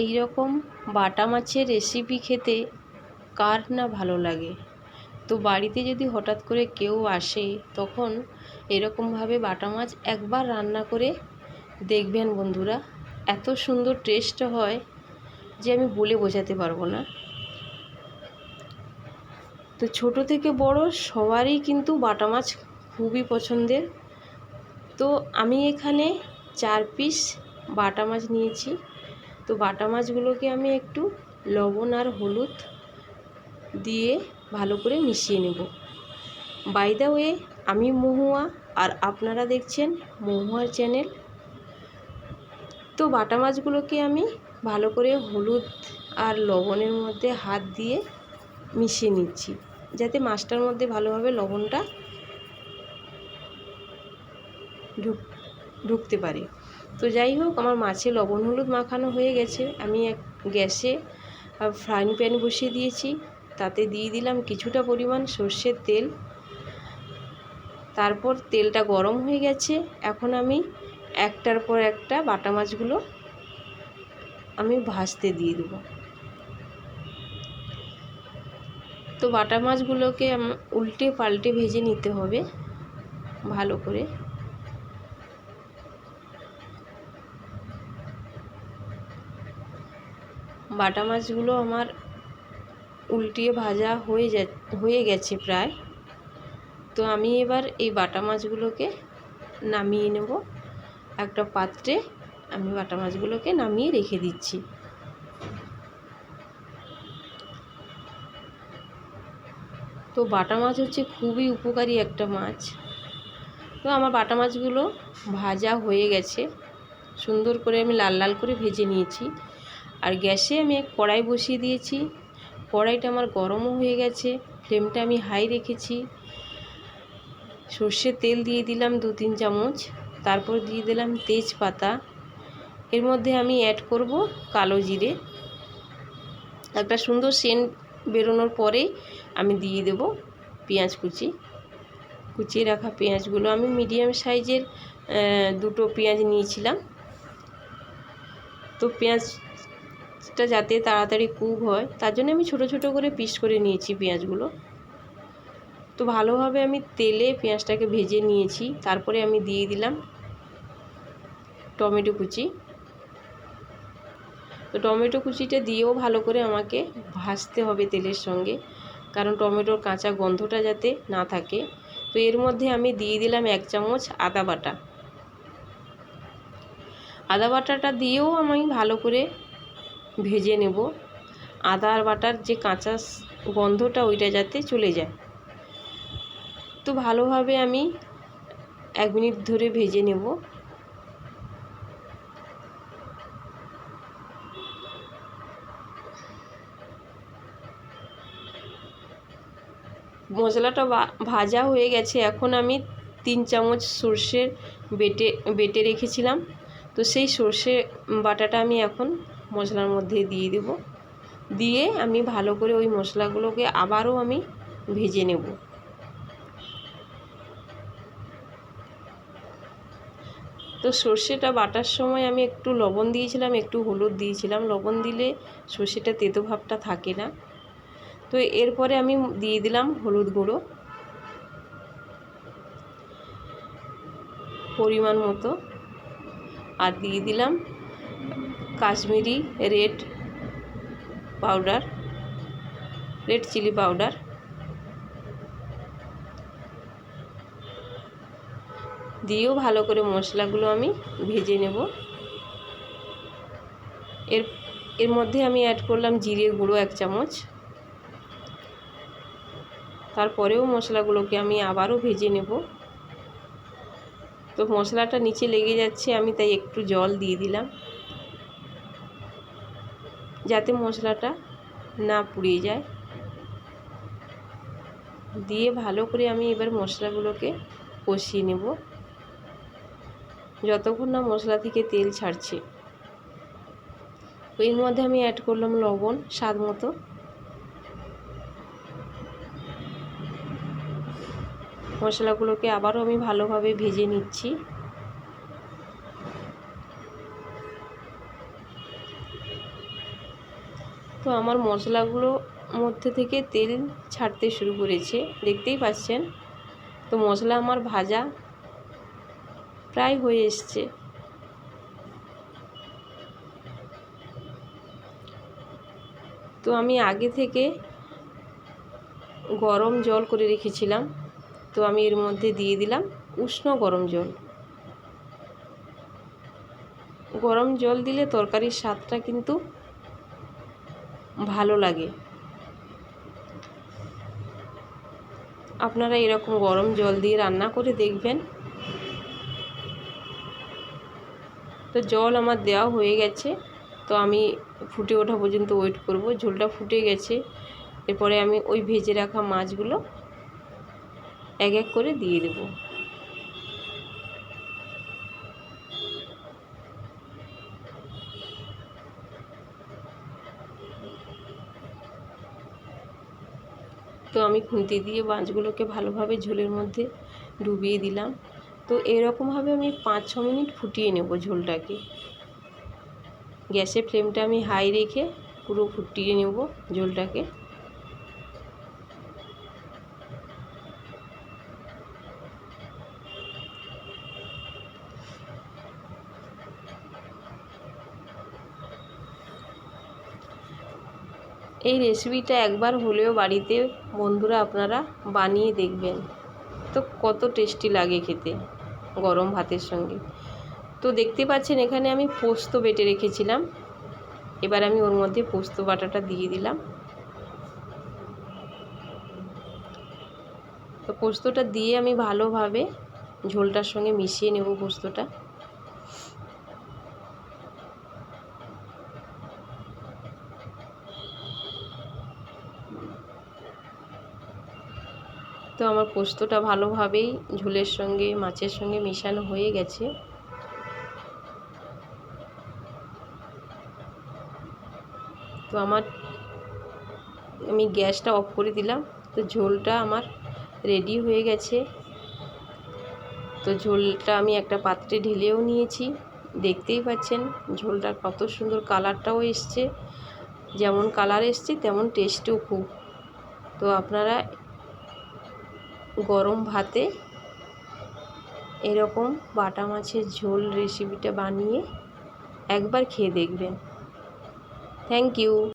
এই রকম বাটা মাছের রেসিপি খেতে কার না ভালো লাগে। তো বাড়িতে যদি হঠাৎ করে কেউ আসে তখন এরকমভাবে বাটা মাছ একবার রান্না করে দেখবেন বন্ধুরা, এত সুন্দর টেস্ট হয় যে আমি বলে বোঝাতে পারবো না। তো ছোট থেকে বড় সবারই কিন্তু বাটা মাছ খুবই পছন্দের। তো আমি এখানে 4 পিস বাটা মাছ নিয়েছি। তো বাটা মাছগুলোকে আমি একটু লবণ আর হলুদ দিয়ে ভালো করে মিশিয়ে নেব। বাই দ্য ওয়ে, আমি মহুয়া আর আপনারা দেখছেন মহুয়ার চ্যানেল। তো বাটা মাছগুলোকে আমি ভালো করে হলুদ আর লবণের মধ্যে হাত দিয়ে মিশিয়ে নিচ্ছি, যাতে মাছটার মধ্যে ভালোভাবে লবণটা ঢুকতে পারে। তো যাই হোক, আমার মাছে লবণ হলুদ মাখানো হয়ে গেছে। আমি গ্যাসে ফ্রাইং প্যান বসিয়ে দিয়েছি, তাতে দিয়ে দিলাম কিছুটা পরিমাণ সর্ষের তেল। তারপর তেলটা গরম হয়ে গেছে, এখন আমি একটার পর একটা বাটা মাছগুলো আমি ভাজতে দিয়ে দেবো। তো বাটা মাছগুলোকে উল্টে পাল্টে ভেজে নিতে হবে ভালো করে। বাটা মাছগুলো আমার উল্টিয়ে ভাজা হয়ে গেছে প্রায়। তো আমি এবার এই বাটা মাছগুলোকে নামিয়ে নেব। একটা পাত্রে আমি বাটা মাছগুলোকে নামিয়ে রেখে দিচ্ছি। তো বাটা মাছ হচ্ছে খুবই উপকারী একটা মাছ। তো আমার বাটা মাছগুলো ভাজা হয়ে গেছে, সুন্দর করে আমি লাল লাল করে ভেজে নিয়েছি। আর গ্যাসে আমি কড়াই বসিয়ে দিয়েছি। কড়াইটা আমার গরমও হয়ে গেছে, ফ্লেমটা আমি হাই রেখেছি। সর্ষের তেল দিয়ে দিলাম 2-3 চামচ। তারপর দিয়ে দিলাম তেজপাতা। এর মধ্যে আমি অ্যাড করব কালো জিরে। একটা সুন্দর সেন্ট বেরোনোর পরেই আমি দিয়ে দেব পেঁয়াজ কুচিয়ে রাখা পেঁয়াজগুলো। আমি মিডিয়াম সাইজের 2টো পেঁয়াজ নিয়েছিলাম। তো পেঁয়াজটা যাতে তাড়াতাড়ি কুক হয় তার জন্য আমি ছোট ছোট করে পিস করে নিয়েছি পেঁয়াজগুলো। তো ভালোভাবে আমি তেলে পেঁয়াজটাকে ভেজে নিয়েছি। তারপরে আমি দিয়ে দিলাম টমেটো কুচি। তো টমেটো কুচিটা দিয়েও ভালো করে আমাকে ভাজতে হবে তেলের সঙ্গে, কারণ টমেটোর কাঁচা গন্ধটা যাতে না থাকে। তো এর মধ্যে আমি দিয়ে দিলাম 1 চামচ আদা বাটা। আদা বাটাটা দিয়েও আমি ভালো করে ভেজে নেব। আদা বাটার যে কাঁচা গন্ধটা ওইটা যাতে চলে যায়। তো ভালোভাবে আমি 1 মিনিট ধরে ভেজে নেব। মশলাটা ভাজা হয়ে গেছে। এখন আমি 3 চামচ সর্ষের বেটে রেখেছিলাম। তো সেই সর্ষে বাটাটা আমি এখন মশলার মধ্যে দিয়ে দেব। দিয়ে আমি ভালো করে ওই মশলাগুলোকে আবারও আমি ভেজে নেব। তো সর্ষেটা বাটার সময় আমি একটু লবণ দিয়েছিলাম, একটু হলুদ দিয়েছিলাম। লবণ দিলে সর্ষেটা তেতো ভাবটা থাকে না। তো এরপরে আমি দিয়ে দিলাম হলুদ গুঁড়ো পরিমাণ মতো, আর দিয়ে দিলাম কাশ্মীরি রেড চিলি পাউডার। দিয়েও ভালো করে মশলাগুলো আমি ভেজে নেব। এর মধ্যে আমি অ্যাড করলাম জিরে গুঁড়ো 1 চামচ। তারপরেও মশলাগুলোকে আমি আবারও ভেজে নেব। তো মশলাটা নিচে লেগে যাচ্ছে, আমি তাই একটু জল দিয়ে দিলাম, যাতে মশলাটা না পুড়ে যায়। দিয়ে ভালো করে আমি এবার মশলাগুলোকে কষিয়ে নেব যতক্ষণ না মশলা থেকে তেল ছাড়ছে। এর মধ্যে আমি অ্যাড করলাম লবণ স্বাদ মতো। মশলাগুলোকে আবারও আমি ভালোভাবে ভেজে নিচ্ছি। তো আমার মশলাগুলো মধ্যে থেকে তেল ছাড়তে শুরু করেছে, দেখতেই পাচ্ছেন। তো মশলা আমার ভাজা প্রায় হয়ে এসছে। তো আমি আগে থেকে গরম জল করে রেখেছিলাম, তো আমি এর মধ্যে দিয়ে দিলাম উষ্ণ গরম জল। গরম জল দিলে তরকারির স্বাদটা কিন্তু ভালো লাগে। আপনারা এরকম গরম জল দিয়ে রান্না করে দেখবেন। তো জল আমার দেওয়া হয়ে গেছে, তো আমি ফুটে ওঠা পর্যন্ত ওয়েট করব। ঝোলটা ফুটে গেছে, এরপরে আমি ওই ভেজে রাখা মাছগুলো এক এক করে দিয়ে দেব। তো আমি খুন্তি দিয়ে মাছগুলোকে ভালোভাবে ঝোলের মধ্যে ডুবিয়ে দিলাম। তো এরকমভাবে আমি 5-6 মিনিট ফুটিয়ে নেব ঝোলটাকে। গ্যাসের ফ্লেমটা আমি হাই রেখে পুরো ফুটিয়ে নেব ঝোলটাকে। এই রেসিপিটা একবার হলেও বাড়িতে বন্ধুরা আপনারা বানিয়ে দেখবেন, তো কত টেস্টি লাগে খেতে গরম ভাতের সঙ্গে। তো দেখতে পাচ্ছেন এখানে আমি পোস্ত বেটে রেখেছিলাম, এবার আমি ওর মধ্যে পোস্ত বাটাটা দিয়ে দিলাম। তো পোস্তটা দিয়ে আমি ভালোভাবে ঝোলটার সঙ্গে মিশিয়ে নেব পোস্তটা। তো আমার পোস্তটা ভালোভাবেই ঝোলের সঙ্গে মাছের সঙ্গে মেশানো হয়ে গেছে। তো আমি গ্যাসটা অফ করে দিলাম। তো ঝোলটা আমার রেডি হয়ে গেছে। তো ঝোলটা আমি একটা পাত্রে ঢেলেও নিয়েছি, দেখতেই পাচ্ছেন ঝোলটা কত সুন্দর কালারটাও এসছে। যেমন কালার এসছে তেমন টেস্টও খুব। তো আপনারা গরম ভাতে এরকম বাটা মাছের ঝোল রেসিপিটা বানিয়ে একবার খেয়ে দেখবেন। Thank you.